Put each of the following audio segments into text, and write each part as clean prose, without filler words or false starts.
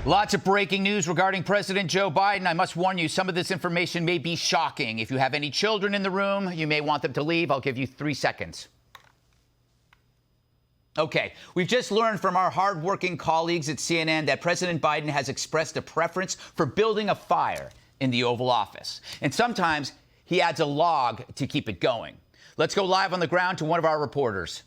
Lots of breaking news regarding President Joe Biden. I must warn you, some of this information may be shocking. If you have any children in the room, you may want them to leave. I'll give you 3 seconds. Okay, we've just learned from our hardworking colleagues at CNN that President Biden has expressed a preference for building a fire in the Oval Office. And sometimes he adds a log to keep it going. Let's go live on the ground to one of our reporters.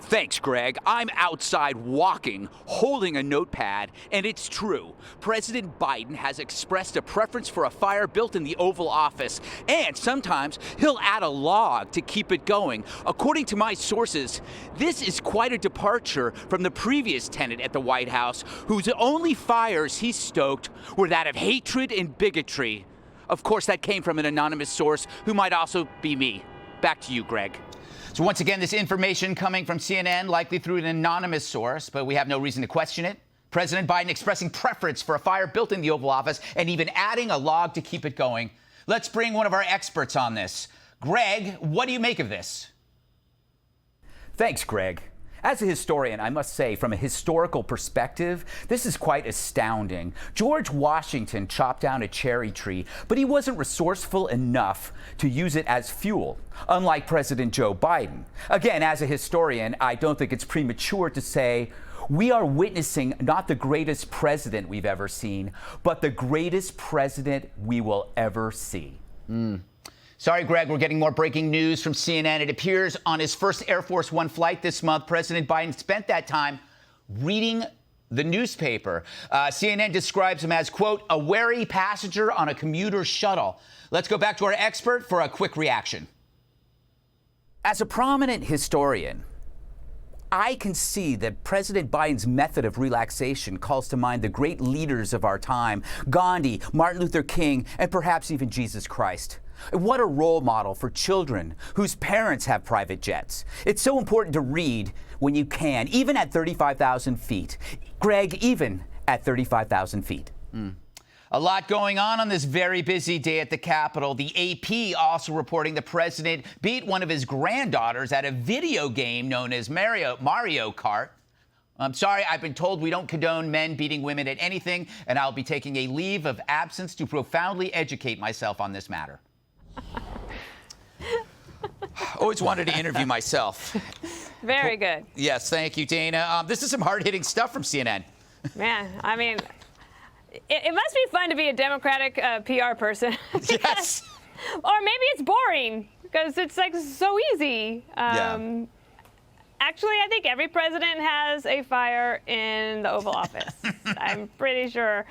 Thanks, Greg. I'm outside walking, holding a notepad, and it's true. President Biden has expressed a preference for a fire built in the Oval Office, and sometimes he'll add a log to keep it going. According to my sources, this is quite a departure from the previous tenant at the White House, whose only fires he stoked were that of hatred and bigotry. Of course, that came from an anonymous source who might also be me. Back to you, Greg. So once again, this information coming from CNN, likely through an anonymous source, but we have no reason to question it. President Biden expressing preference for a fire built in the Oval Office and even adding a log to keep it going. Let's bring one of our experts on this. Greg, what do you make of this? Thanks, Greg. As a historian, I must say, from a historical perspective, this is quite astounding. George Washington chopped down a cherry tree, but he wasn't resourceful enough to use it as fuel, unlike President Joe Biden. Again, as a historian, I don't think it's premature to say we are witnessing not the greatest president we've ever seen, but the greatest president we will ever see. Sorry, Greg, we're getting more breaking news from CNN. It appears on his first Air Force One flight this month, President Biden spent that time reading the newspaper. CNN describes him as, quote, a wary passenger on a commuter shuttle. Let's go back to our expert for a quick reaction. As a prominent historian, I can see that President Biden's method of relaxation calls to mind the great leaders of our time, Gandhi, Martin Luther King, and perhaps even Jesus Christ. What a role model for children whose parents have private jets. It's so important to read when you can, even at 35,000 feet. Greg, even at 35,000 feet. A lot going on this very busy day at the Capitol. The AP also reporting the president beat one of his granddaughters at a video game known as Mario Kart. I'm sorry, I've been told we don't condone men beating women at anything, and I'll be taking a leave of absence to profoundly educate myself on this matter. Always wanted to interview myself. Very good. Yes, thank you, Dana. This is some hard-hitting stuff from CNN. Man, I mean, it must be fun to be a Democratic PR person. Yes. Or maybe it's boring because it's like so easy. Yeah. Actually, I think every president has a fire in the Oval Office. I'm pretty sure.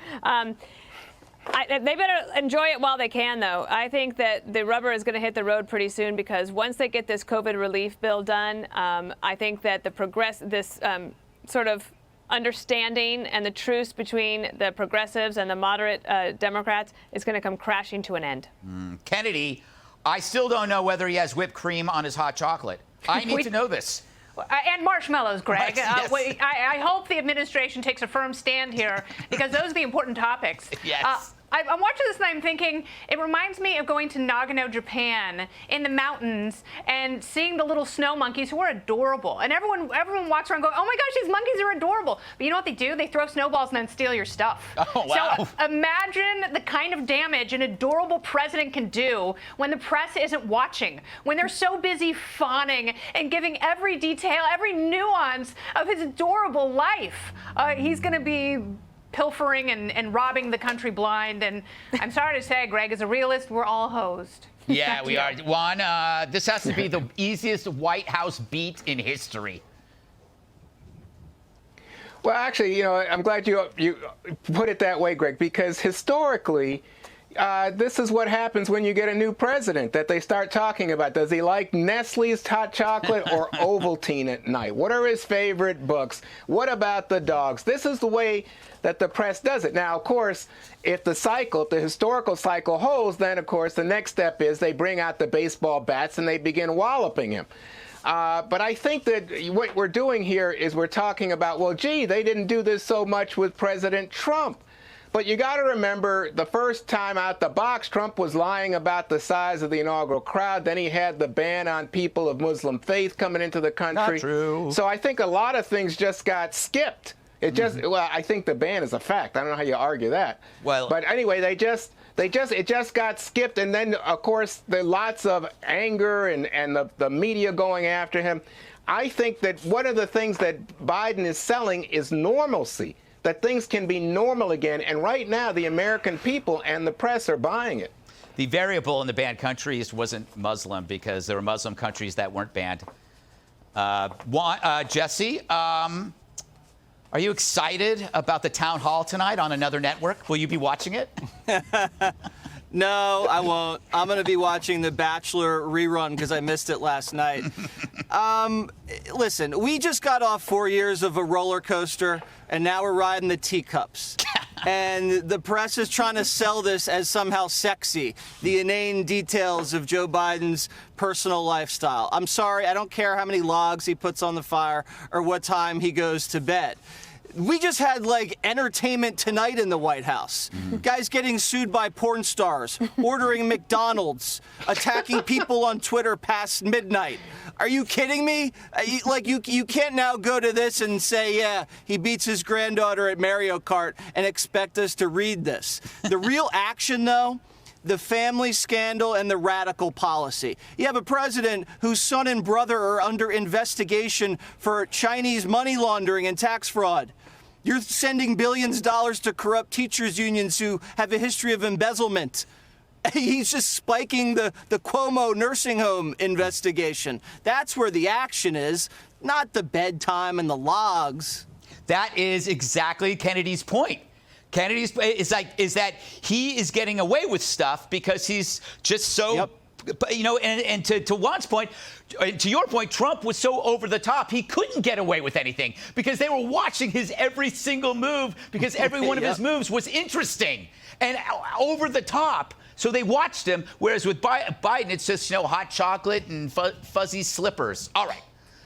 They better enjoy it while they can, though. I think that the rubber is going to hit the road pretty soon because once they get this COVID relief bill done, I think that this sort of understanding and the truce between the progressives and the moderate Democrats is going to come crashing to an end. Kennedy, I still don't know whether he has whipped cream on his hot chocolate. I need to know this. And marshmallows, Greg. Yes. I hope the administration takes a firm stand here because those are the important topics. Yes. I'm watching this and I'm thinking, it reminds me of going to Nagano, Japan, in the mountains and seeing the little snow monkeys who are adorable. And everyone walks around going, oh my gosh, these monkeys are adorable. But you know what they do? They throw snowballs and then steal your stuff. Oh, wow. So imagine the kind of damage an adorable president can do when the press isn't watching, when they're so busy fawning and giving every detail, every nuance of his adorable life. He's going to be pilfering and robbing the country blind. And I'm sorry to say, Greg, as a realist, we're all hosed. Yeah, we are. Juan, this has to be the easiest White House beat in history. Well, actually, you know, I'm glad you put it that way, Greg, because historically, this is what happens when you get a new president, that they start talking about, does he like Nestle's hot chocolate or Ovaltine at night? What are his favorite books? What about the dogs? This is the way that the press does it. Now, of course, if the historical cycle holds, then, of course, the next step is they bring out the baseball bats and they begin walloping him. But I think that what we're doing here is we're talking about, well, gee, they didn't do this so much with President Trump. But you got to remember, the first time out the box, Trump was lying about the size of the inaugural crowd. Then he had the ban on people of Muslim faith coming into the country. Not true. So I think a lot of things just got skipped It just, well, I think the ban is a fact. I don't know how you argue that. Well, but anyway, it just got skipped, and then of course there lots of anger and the media going after him. I think that one of the things that Biden is selling is normalcy, that things can be normal again, and right now the American people and the press are buying it. The variable in the banned countries wasn't Muslim, because there were Muslim countries that weren't banned. Jesse, are you excited about the town hall tonight on another network? Will you be watching it? No, I won't. I'm going to be watching The Bachelor rerun because I missed it last night. Listen, we just got off 4 years of a roller coaster, and now we're riding the teacups. And the press is trying to sell this as somehow sexy, the inane details of Joe Biden's personal lifestyle. I'm sorry, I don't care how many logs he puts on the fire or what time he goes to bed. We just had, like, Entertainment Tonight in the White House. Guys getting sued by porn stars, ordering McDonald's, attacking people on Twitter past midnight. Are you kidding me? You can't now go to this and say, yeah, he beats his granddaughter at Mario Kart and expect us to read this. The real action, though, the family scandal and the radical policy. You have a president whose son and brother are under investigation for Chinese money laundering and tax fraud. You're sending billions of dollars to corrupt teachers' unions who have a history of embezzlement. He's just spiking the Cuomo nursing home investigation. That's where the action is, not the bedtime and the logs. That is exactly Kennedy's point. Kennedy's is that he is getting away with stuff because he's just so. Yep. You know, and to Juan's point, to your point, Trump was so over the top, he couldn't get away with anything because they were watching his every single move, because every one of his moves was interesting and over the top. So they watched him, whereas with Biden, it's just, hot chocolate and fuzzy slippers. All right.